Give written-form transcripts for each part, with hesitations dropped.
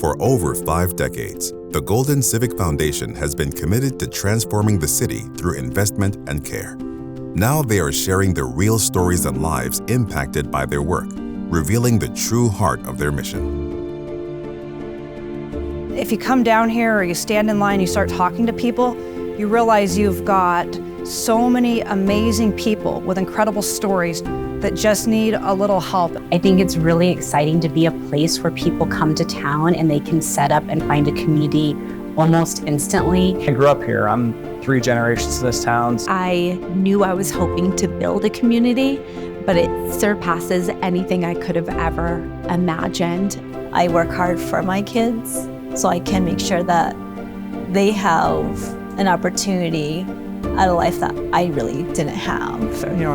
For over 5 decades, the Golden Civic Foundation has been committed to transforming the city through investment and care. Now they are sharing the real stories and lives impacted by their work, revealing the true heart of their mission. If you come down here or you stand in line, you start talking to people, you realize you've got so many amazing people with incredible stories that just need a little help. I think it's really exciting to be a place where people come to town and they can set up and find a community almost instantly. I grew up here. I'm 3 generations to this town. I knew I was hoping to build a community, but it surpasses anything I could have ever imagined. I work hard for my kids so I can make sure that they have an opportunity at a life that I really didn't have.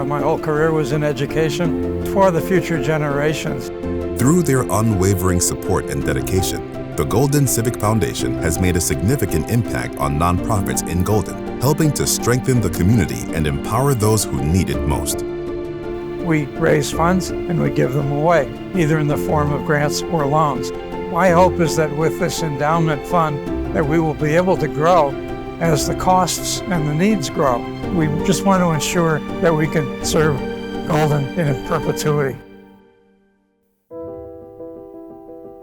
My whole career was in education for the future generations. Through their unwavering support and dedication, the Golden Civic Foundation has made a significant impact on nonprofits in Golden, helping to strengthen the community and empower those who need it most. We raise funds and we give them away, either in the form of grants or loans. My hope is that with this endowment fund that we will be able to grow as the costs and the needs grow. We just want to ensure that we can serve Golden in perpetuity.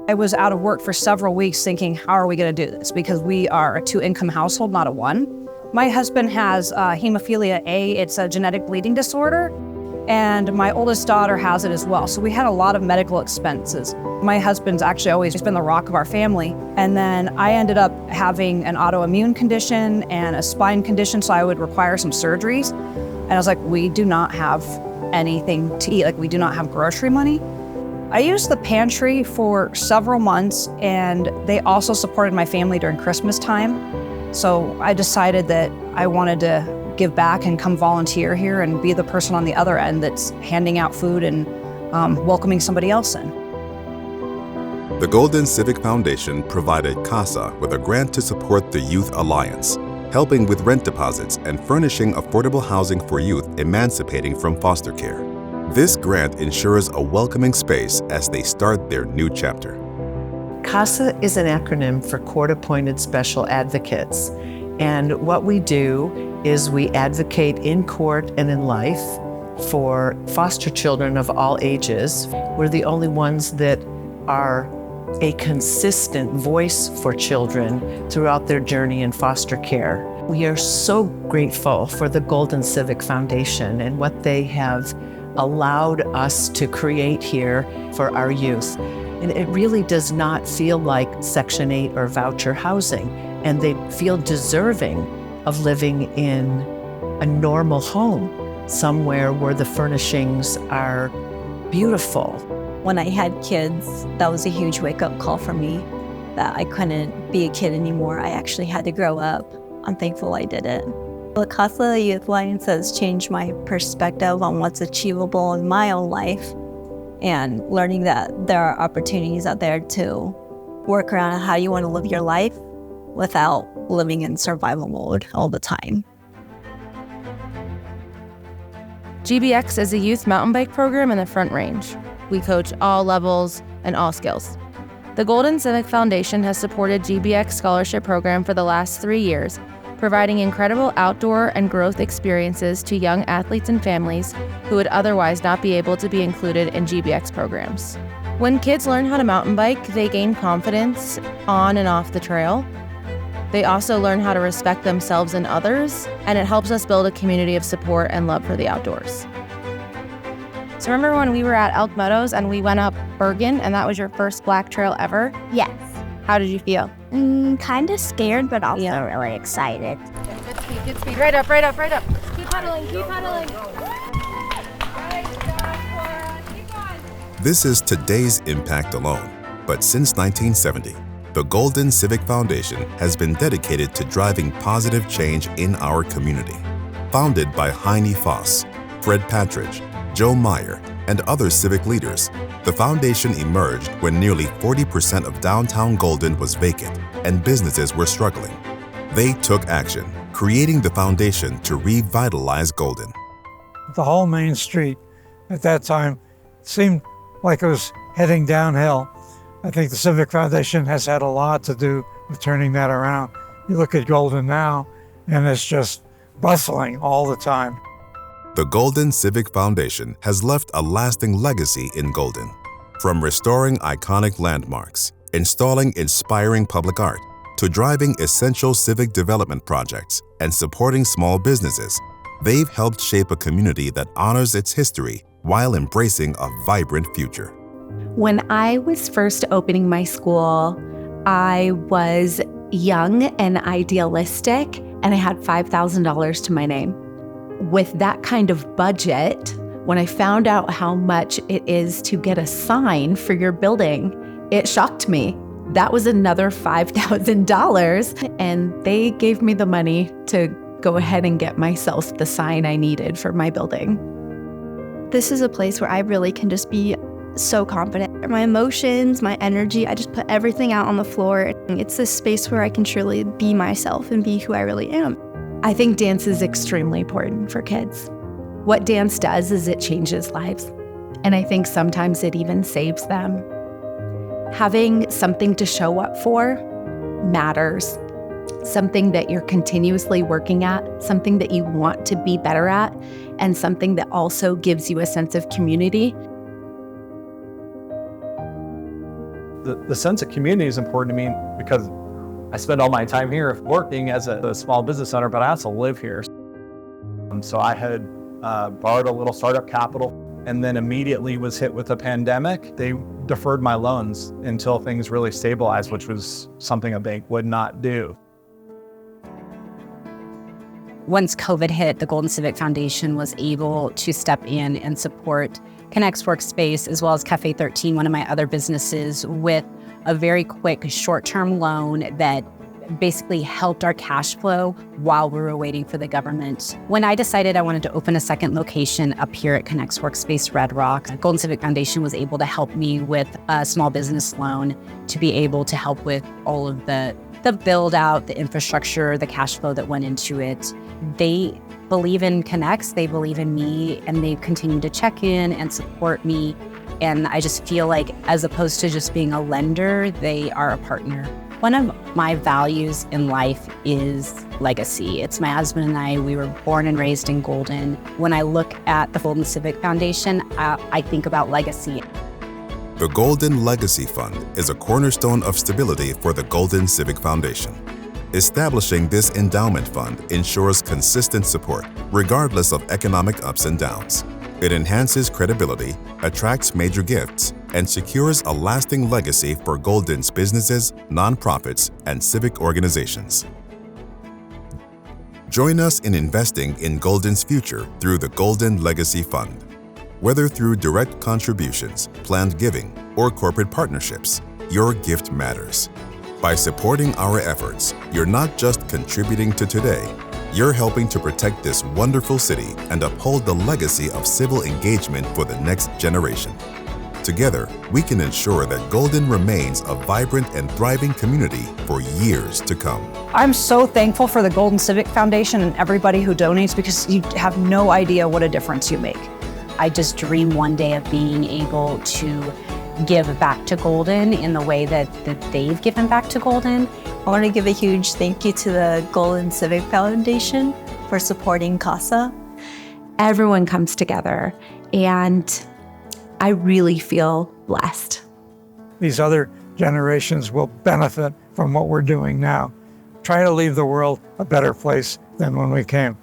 I was out of work for several weeks thinking, how are we going to do this? Because we are a 2-income household, not a 1. My husband has hemophilia A. It's a genetic bleeding disorder. And my oldest daughter has it as well. So we had a lot of medical expenses. My husband's actually always been the rock of our family. And then I ended up having an autoimmune condition and a spine condition, so I would require some surgeries. And I was like, we do not have anything to eat. We do not have grocery money. I used the pantry for several months, and they also supported my family during Christmas time. So I decided that I wanted to give back and come volunteer here and be the person on the other end that's handing out food and welcoming somebody else in. The Golden Civic Foundation provided CASA with a grant to support the Youth Alliance, helping with rent deposits and furnishing affordable housing for youth emancipating from foster care. This grant ensures a welcoming space as they start their new chapter. CASA is an acronym for Court-Appointed Special Advocates. And what we do is we advocate in court and in life for foster children of all ages. We're the only ones that are a consistent voice for children throughout their journey in foster care. We are so grateful for the Golden Civic Foundation and what they have allowed us to create here for our youth. And it really does not feel like Section 8 or voucher housing, and they feel deserving of living in a normal home, somewhere where the furnishings are beautiful. When I had kids, that was a huge wake-up call for me, that I couldn't be a kid anymore. I actually had to grow up. I'm thankful I did it. The CASA Youth Alliance has changed my perspective on what's achievable in my own life, and learning that there are opportunities out there to work around how you want to live your life without living in survival mode all the time. GBX is a youth mountain bike program in the Front Range. We coach all levels and all skills. The Golden Civic Foundation has supported GBX scholarship program for the last 3 years, providing incredible outdoor and growth experiences to young athletes and families who would otherwise not be able to be included in GBX programs. When kids learn how to mountain bike, they gain confidence on and off the trail. They also learn how to respect themselves and others, and it helps us build a community of support and love for the outdoors. So remember when we were at Elk Meadows and we went up Bergen, and that was your first black trail ever? Yes. How did you feel? Kind of scared, but also really excited. Good speed. Right up, right up, right up. Keep pedaling, keep pedaling. This is today's impact alone, but since 1970, the Golden Civic Foundation has been dedicated to driving positive change in our community. Founded by Heine Foss, Fred Patridge, Joe Meyer, and other civic leaders, the foundation emerged when nearly 40% of downtown Golden was vacant and businesses were struggling. They took action, creating the foundation to revitalize Golden. The whole Main Street at that time seemed like it was heading downhill. I think the Civic Foundation has had a lot to do with turning that around. You look at Golden now, and it's just bustling all the time. The Golden Civic Foundation has left a lasting legacy in Golden. From restoring iconic landmarks, installing inspiring public art, to driving essential civic development projects and supporting small businesses, they've helped shape a community that honors its history while embracing a vibrant future. When I was first opening my school, I was young and idealistic, and I had $5,000 to my name. With that kind of budget, when I found out how much it is to get a sign for your building, it shocked me. That was another $5,000, and they gave me the money to go ahead and get myself the sign I needed for my building. This is a place where I really can just be so confident. My emotions, my energy, I just put everything out on the floor. It's this space where I can truly be myself and be who I really am. I think dance is extremely important for kids. What dance does is it changes lives, and I think sometimes it even saves them. Having something to show up for matters. Something that you're continuously working at, something that you want to be better at, and something that also gives you a sense of community. The sense of community is important to me because I spend all my time here working as a small business owner, but I also live here. So I had borrowed a little startup capital and then immediately was hit with a pandemic. They deferred my loans until things really stabilized, which was something a bank would not do. Once COVID hit, the Golden Civic Foundation was able to step in and support Connects Workspace, as well as Cafe 13, one of my other businesses, with a very quick short-term loan that basically helped our cash flow while we were waiting for the government. When I decided I wanted to open a second location up here at Connects Workspace Red Rock, the Golden Civic Foundation was able to help me with a small business loan to be able to help with all of the build out, the infrastructure, the cash flow that went into it. They believe in Connects, they believe in me, and they continue to check in and support me. And I just feel like, as opposed to just being a lender, they are a partner. One of my values in life is legacy. It's my husband and I, we were born and raised in Golden. When I look at the Golden Civic Foundation, I think about legacy. The Golden Legacy Fund is a cornerstone of stability for the Golden Civic Foundation. Establishing this endowment fund ensures consistent support, regardless of economic ups and downs. It enhances credibility, attracts major gifts, and secures a lasting legacy for Golden's businesses, nonprofits, and civic organizations. Join us in investing in Golden's future through the Golden Legacy Fund. Whether through direct contributions, planned giving, or corporate partnerships, your gift matters. By supporting our efforts, you're not just contributing to today, you're helping to protect this wonderful city and uphold the legacy of civil engagement for the next generation. Together, we can ensure that Golden remains a vibrant and thriving community for years to come. I'm so thankful for the Golden Civic Foundation and everybody who donates, because you have no idea what a difference you make. I just dream one day of being able to give back to Golden in the way that they've given back to Golden. I want to give a huge thank you to the Golden Civic Foundation for supporting CASA. Everyone comes together, and I really feel blessed. These other generations will benefit from what we're doing now. Try to leave the world a better place than when we came.